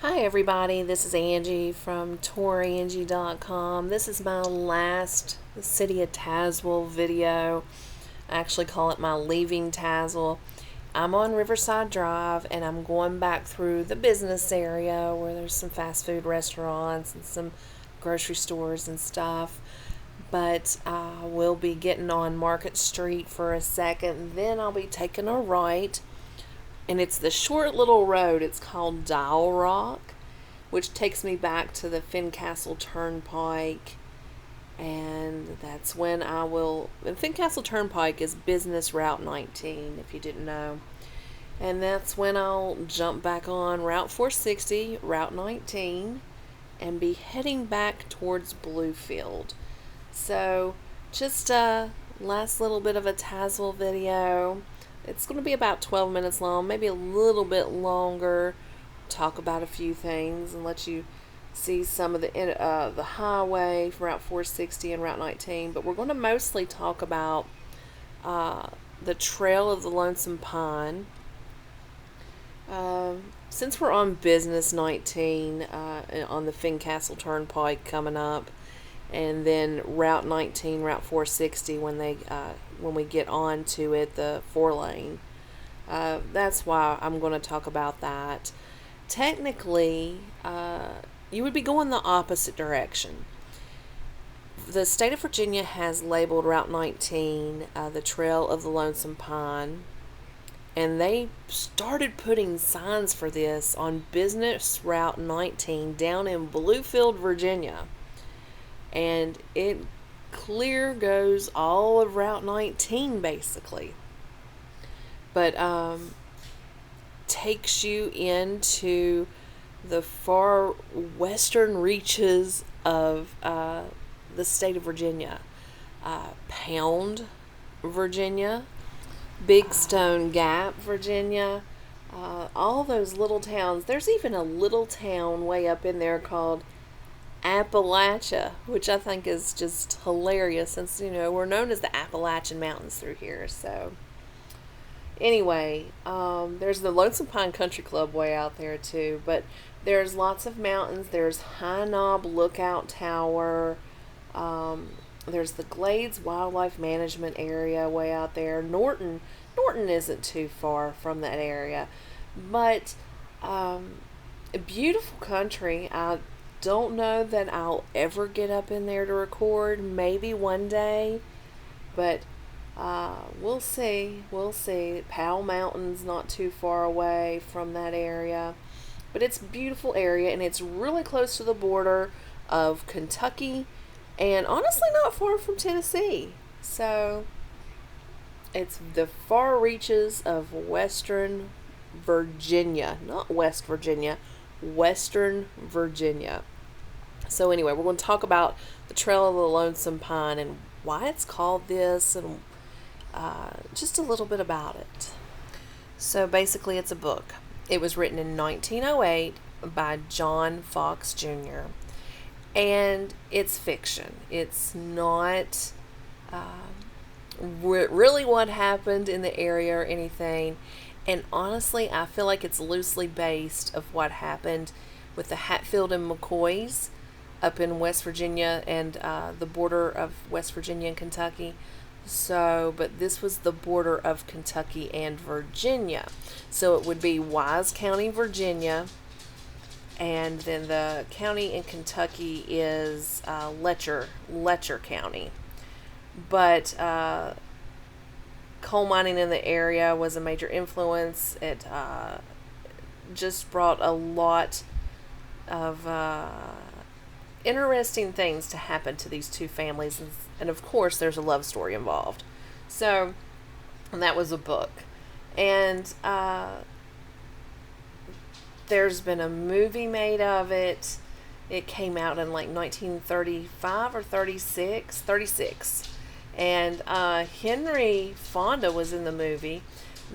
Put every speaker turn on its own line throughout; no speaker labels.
Hi everybody, this is Angie from Tourangie.com. This is my last City of Tazewell video. I actually call it my leaving Tazewell. I'm on Riverside Drive and I'm going back through the business area where there's some fast food restaurants and some grocery stores and stuff. But I will be getting on Market Street for a second, then I'll be taking a right. And it's the short little road. It's called Dial Rock, which takes me back to the Fincastle Turnpike. And that's when I will. And Fincastle Turnpike is Business Route 19, if you didn't know. And that's when I'll jump back on Route 460, Route 19, and be heading back towards Bluefield. So, just a last little bit of a Tazewell video. It's going to be about 12 minutes long, maybe a little bit longer. Talk about a few things and let you see some of the highway from Route 460 and Route 19. But we're going to mostly talk about the Trail of the Lonesome Pine. Since we're on Business 19 on the Fincastle Turnpike coming up, and then Route 19, Route 460 when we get on to it, the 4-lane. That's why I'm going to talk about that. Technically, you would be going the opposite direction. The state of Virginia has labeled Route 19 the Trail of the Lonesome Pine, and they started putting signs for this on Business Route 19 down in Bluefield, Virginia. And it clear goes all of Route 19 basically. But takes you into the far western reaches of the state of Virginia. Pound, Virginia, Big Stone Gap, Virginia, all those little towns. There's even a little town way up in there called Appalachia, which I think is just hilarious since, we're known as the Appalachian Mountains through here. So, anyway, there's the Lonesome Pine Country Club way out there too, but there's lots of mountains. There's High Knob Lookout Tower. There's the Glades Wildlife Management Area way out there. Norton isn't too far from that area, but a beautiful country. I don't know that I'll ever get up in there to record. Maybe one day, but we'll see. Powell Mountain's not too far away from that area, but it's a beautiful area, and it's really close to the border of Kentucky, and honestly not far from Tennessee. So it's the far reaches of Western Virginia, not West Virginia, Western Virginia. So anyway, we're going to talk about the Trail of the Lonesome Pine and why it's called this, and just a little bit about it. So basically, it's a book. It was written in 1908 by John Fox Jr. And it's fiction. It's not really what happened in the area or anything. And honestly, I feel like it's loosely based of what happened with the Hatfield and McCoys up in West Virginia and the border of West Virginia and Kentucky. So, but this was the border of Kentucky and Virginia. So it would be Wise County, Virginia, and then the county in Kentucky is Letcher County. But coal mining in the area was a major influence. It just brought a lot of interesting things to happen to these two families, and of course there's a love story involved. So, and that was a book, and there's been a movie made of it. It came out in like 1935 or 36, and Henry Fonda was in the movie.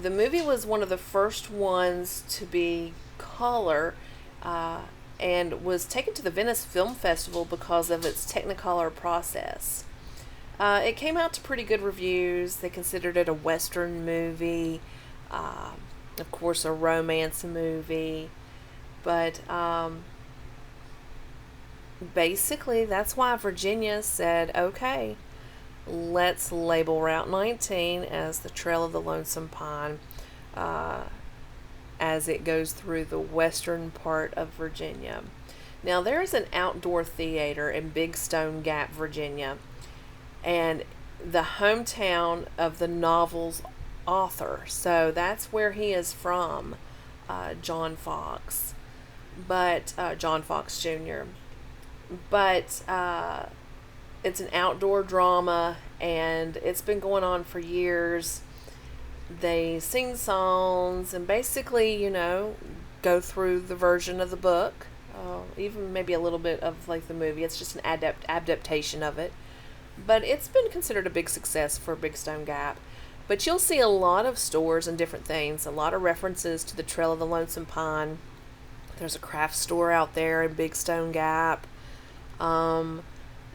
The movie was one of the first ones to be color, and was taken to the Venice Film Festival because of its Technicolor process. It came out to pretty good reviews. They considered it a Western movie, of course a romance movie, But basically, that's why Virginia said, okay, let's label Route 19 as the Trail of the Lonesome Pine, uh, as it goes through the western part of Virginia. Now, there's an outdoor theater in Big Stone Gap, Virginia, and the hometown of the novel's author. So that's where he is from, John Fox, but John Fox Jr. But it's an outdoor drama, and it's been going on for years. They sing songs and basically, go through the version of the book, even maybe a little bit of like the movie. It's just an adaptation of it. But it's been considered a big success for Big Stone Gap. But you'll see a lot of stores and different things, a lot of references to the Trail of the Lonesome Pine. There's a craft store out there in Big Stone Gap.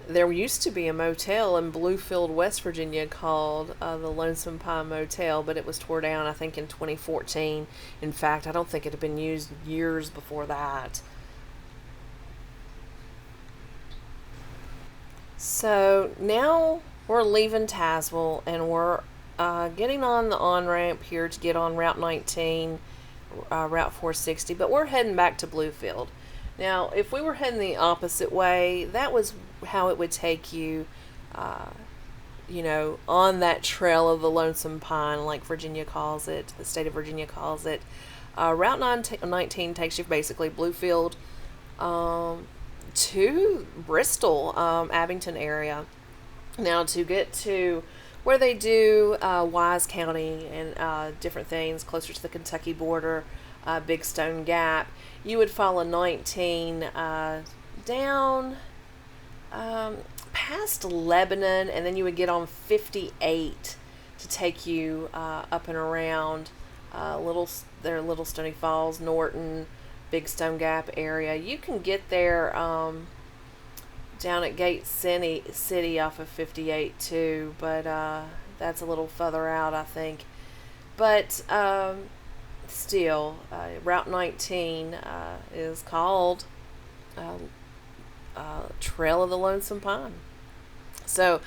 There used to be a motel in Bluefield, West Virginia called the Lonesome Pine Motel, but it was tore down, I think, in 2014. In fact, I don't think it had been used years before that. So now we're leaving Tazewell, and we're getting on the on-ramp here to get on Route 19, Route 460, but we're heading back to Bluefield. Now, if we were heading the opposite way, that was how it would take you, on that Trail of the Lonesome Pine, like Virginia calls it, the state of Virginia calls it. Route 19 takes you basically Bluefield to Bristol, Abington area. Now, to get to where they do Wise County and different things closer to the Kentucky border, Big Stone Gap, you would follow 19 down past Lebanon, and then you would get on 58 to take you up and around Little Stony Falls, Norton, Big Stone Gap area. You can get there down at Gate City off of 58 too, but that's a little further out, I think. But still, Route 19 is called Trail of the Lonesome Pine. So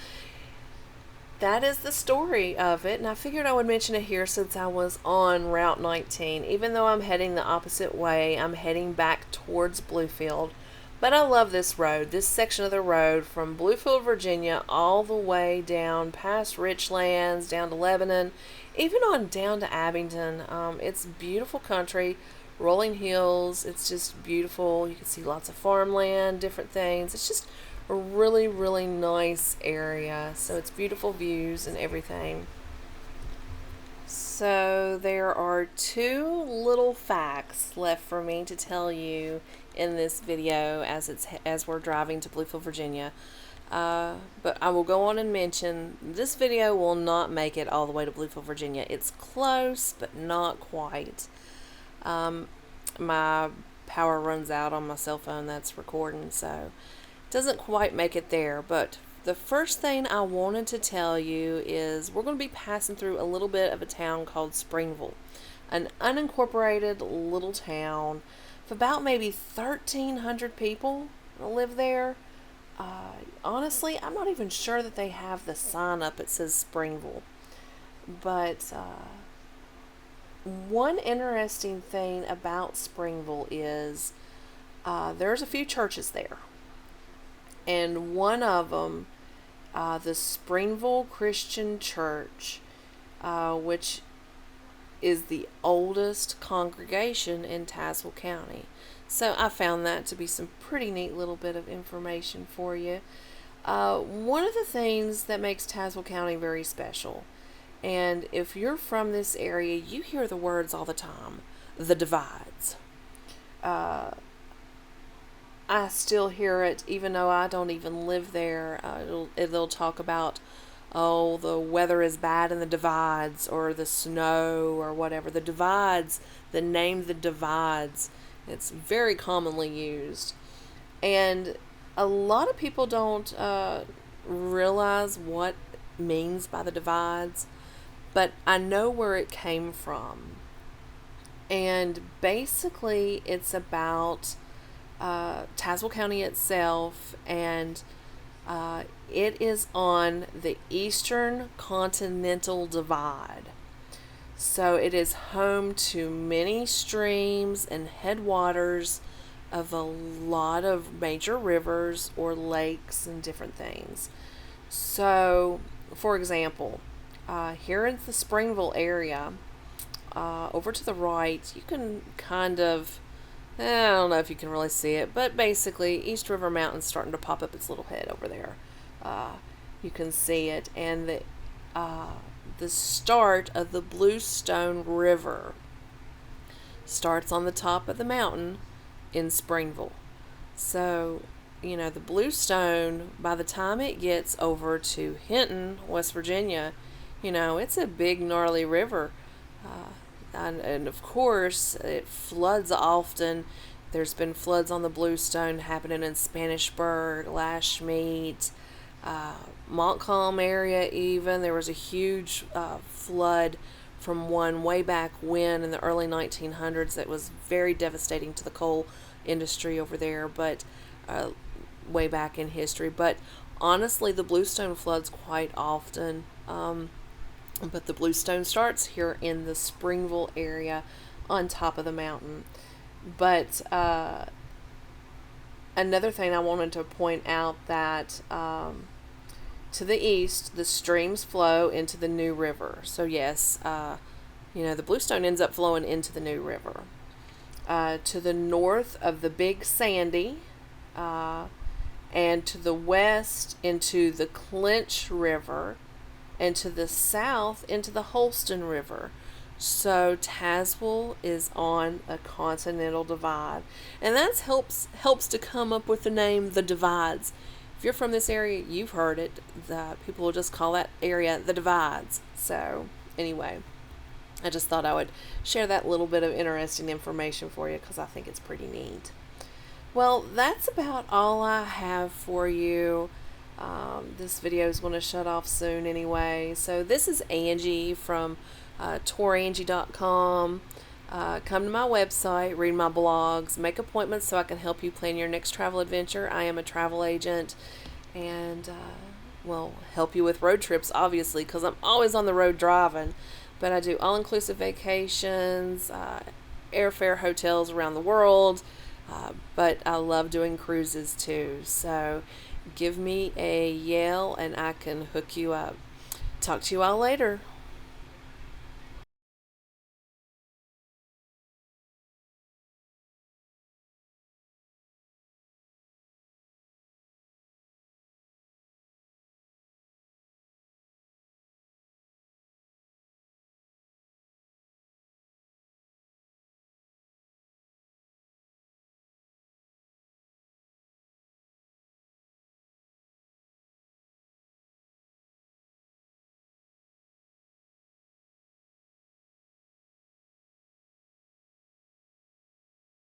that is the story of it, and I figured I would mention it here since I was on Route 19. Even though I'm heading the opposite way, I'm heading back towards Bluefield. But I love this road, this section of the road from Bluefield, Virginia, all the way down past Richlands, down to Lebanon, even on down to Abington. It's beautiful country, rolling hills. It's just beautiful. You can see lots of farmland, different things. It's just a really, really nice area. So it's beautiful views and everything. So there are two little facts left for me to tell you in this video as we're driving to Bluefield, Virginia. But I will go on and mention this video will not make it all the way to Bluefield, Virginia. It's close, but not quite. My power runs out on my cell phone that's recording, so it doesn't quite make it there. But the first thing I wanted to tell you is we're going to be passing through a little bit of a town called Springville, an unincorporated little town of about maybe 1,300 people live there. Honestly, I'm not even sure that they have the sign up that says Springville. But one interesting thing about Springville is there's a few churches there. And one of them, the Springville Christian Church, which is the oldest congregation in Tazewell County. So I found that to be some pretty neat little bit of information for you. One of the things that makes Tazewell County very special, and if you're from this area, you hear the words all the time, the divides. I still hear it, even though I don't even live there. They'll talk about, oh, the weather is bad in the divides, or the snow, or whatever. The divides, the name the divides, it's very commonly used. And a lot of people don't realize what it means by the divides, but I know where it came from. And basically, it's about Tazewell County itself, and it is on the Eastern Continental Divide. So it is home to many streams and headwaters of a lot of major rivers or lakes and different things. So, for example, here in the Springville area, over to the right, you can kind of, I don't know if you can really see it, but basically, East River Mountain's starting to pop up its little head over there. Uh, you can see it, and the start of the Bluestone River starts on the top of the mountain in Springville. So, the Bluestone, by the time it gets over to Hinton, West Virginia, it's a big, gnarly river. And of course, it floods often. There's been floods on the Bluestone happening in Spanishburg, Lashmeet, Montcalm area even. There was a huge flood from one way back when in the early 1900s that was very devastating to the coal industry over there, but way back in history. But honestly, the Bluestone floods quite often. But the Bluestone starts here in the Springville area on top of the mountain. But another thing I wanted to point out that to the east, the streams flow into the New River. So yes, the Bluestone ends up flowing into the New River. To the north of the Big Sandy, and to the west into the Clinch River, and to the south into the Holston River. So Tazewell is on a continental divide, and that helps to come up with the name the Divides. If you're from this area, you've heard it. The people will just call that area the Divides. So anyway, I just thought I would share that little bit of interesting information for you because I think it's pretty neat. Well, that's about all I have for you. This video is going to shut off soon anyway. So this is Angie from Tourangie.com. Come to my website, read my blogs, make appointments so I can help you plan your next travel adventure. I am a travel agent and, help you with road trips, obviously, because I'm always on the road driving. But I do all-inclusive vacations, airfare hotels around the world, but I love doing cruises too. So give me a yell and I can hook you up. Talk to you all later.